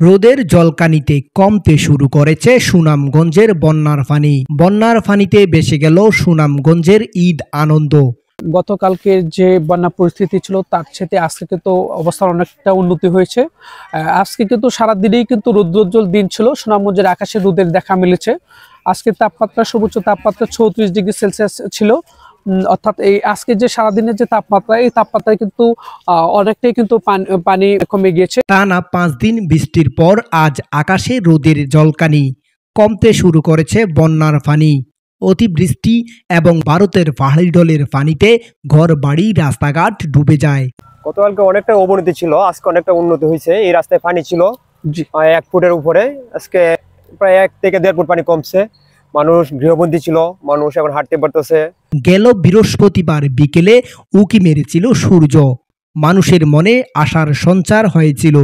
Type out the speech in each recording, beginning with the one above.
রোদের জলকানিতে কমতে শুরু করেছে সুনামগঞ্জের বন্যার পানি। বন্যার পানিতে ভেসে গেল সুনামগঞ্জের ঈদ আনন্দ। গতকালকের যে বন্যা পরিস্থিতি ছিল তার সাথে আজকে কিন্তু অবস্থার অনেকটা উন্নতি হয়েছে। আজকে কিন্তু সারাদিনেই কিন্তু রৌদ্রোজ্জ্বল দিন ছিল। সুনামগঞ্জের আকাশে রোদের দেখা মিলেছে। আজকে তাপমাত্রা সর্বোচ্চ তাপমাত্রা ৩৬ ডিগ্রি সেলসিয়াস ছিল। অর্থাৎ এই আজকে যে সারাদিনের যে তাপমাত্রা, এই তাপমাত্রায় কিন্তু অনেকটাই কিন্তু পানি কমে গিয়েছে। টানা ৫ দিন বৃষ্টির পর আজ আকাশে রোদের জলকানি কমতে শুরু করেছে বন্যার পানি। অতিবৃষ্টি এবং ভারতের পাহাড়ি ঢলের পানিতে ঘর বাড়ি রাস্তাঘাট ডুবে যায়। গতকালকে অনেকটা অবনতি ছিল, আজকে অনেকটা উন্নতি হয়েছে। এই রাস্তায় পানি ছিল ১ ফুটের উপরে, আজকে প্রায় ১ থেকে ১.৫ ফুট পানি কমছে। মানুষ গৃহবন্দী ছিল, মানুষ এখন হাঁটতে পারতেছে। গেল বৃহস্পতিবার বিকেলে উঁকি মেরেছিল সূর্য, মানুষের মনে আশার সঞ্চার হয়েছিল।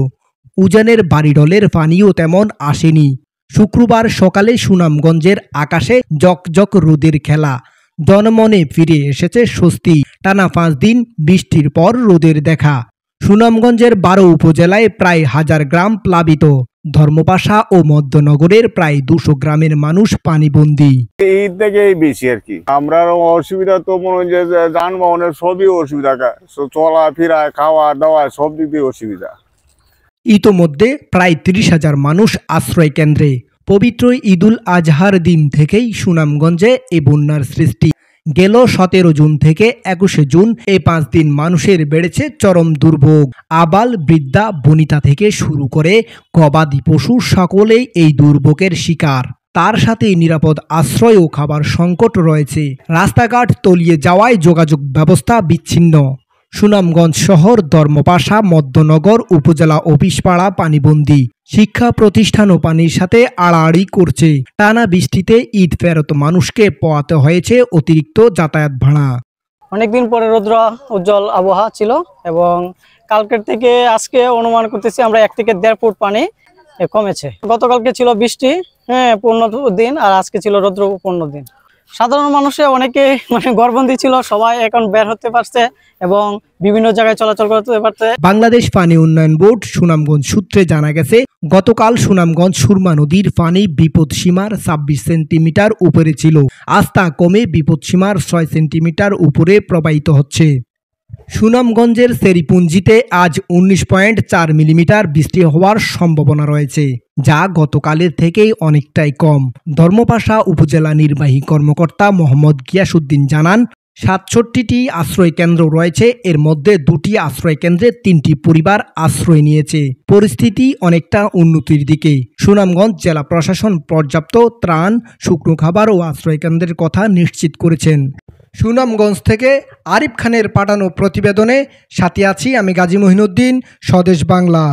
উজানের বাড়িডলের পানিও তেমন আসেনি। শুক্রবার সকালে সুনামগঞ্জের আকাশে জকজক রোদের খেলা, জনমনে ফিরে এসেছে স্বস্তি। টানা ৫ দিন বৃষ্টির পর রোদের দেখা। সুনামগঞ্জের ১২ উপজেলায় প্রায় ১,০০০ গ্রাম প্লাবিত। ধর্মপাশা ও মধ্যনগরের প্রায় ২০০ গ্রামের মানুষ পানিবন্দী। এই থেকেই বেশি আর কি। আমরা অসুবিধা তো মনে হয় যে যানবাহনের সবই অসুবিধা, চলাফেরা খাওয়া দাওয়া সব দিক দিয়ে অসুবিধা। ইতোমধ্যে প্রায় ৩০,০০০ মানুষ আশ্রয় কেন্দ্রে। পবিত্র ঈদুল আজহার দিন থেকেই সুনামগঞ্জে এই বন্যার সৃষ্টি। গেল ১৭ জুন থেকে ২১শে জুন এই ৫ দিন মানুষের বেড়েছে চরম দুর্ভোগ। আবাল বৃদ্ধা বনিতা থেকে শুরু করে গবাদি পশু সকলেই এই দুর্ভোগের শিকার। তার সাথে নিরাপদ আশ্রয় ও খাবার সংকট রয়েছে। রাস্তাঘাট তলিয়ে যাওয়ায় যোগাযোগ ব্যবস্থা বিচ্ছিন্ন। সুনামগঞ্জ শহর, ধর্মপাশা, মধ্যনগর উপজেলা অফিসপাড়া পানিবন্দী। শিক্ষা প্রতিষ্ঠানও পানির সাথে আড়াআড়ি করছে। টানা বৃষ্টিতে ঈদ ফেরত মানুষকে পোয়াতে হয়েছে অতিরিক্ত যাতায়াত ভাড়া। অনেকদিন পরে রৌদ্র উজ্জ্বল আবহাওয়া ছিল এবং কালকের থেকে আজকে অনুমান করতেছি আমরা ১ থেকে ১.৫ ফুট পানি কমেছে। গতকালকে ছিল বৃষ্টি ১৫ দিন, আর আজকে ছিল রৌদ্র ১৫ দিন। সাধারণ মানুষে অনেকে ঘরবন্দি ছিল, সবাই এখন বের হতে পারছে এবং বিভিন্ন জায়গায় চলাচল করতে পারছে। বাংলাদেশ পানি উন্নয়ন বোর্ড সুনামগঞ্জ সূত্রে জানা গেছে, গতকাল সুনামগঞ্জ সুরমা নদীর পানি বিপদসীমার ২৬ সেন্টিমিটার উপরে ছিল। আজ তা কমে বিপদসীমার ৬ সেন্টিমিটার উপরে প্রবাহিত হচ্ছে। সুনামগঞ্জের সেরিপুঞ্জিতে আজ ১৯.৪ মিলিমিটার বৃষ্টি হওয়ার সম্ভাবনা রয়েছে, যা গতকালের থেকেই অনেকটাই কম। ধর্মপাশা উপজেলা নির্বাহী কর্মকর্তা মোহাম্মদ গিয়াসউদ্দিন জানান, ৬৭টি আশ্রয় কেন্দ্র রয়েছে। এর মধ্যে ২টি আশ্রয় কেন্দ্রে ৩টি পরিবার আশ্রয় নিয়েছে। পরিস্থিতি অনেকটা উন্নতির দিকে। সুনামগঞ্জ জেলা প্রশাসন পর্যাপ্ত ত্রাণ, শুকনো খাবার ও আশ্রয় কেন্দ্রের কথা নিশ্চিত করেছেন। সুনামগঞ্জ থেকে আরিফ খানের পাঠানো প্রতিবেদনে সাথে আছি আমি গাজী মহিনুদ্দিন, স্বদেশ বাংলা।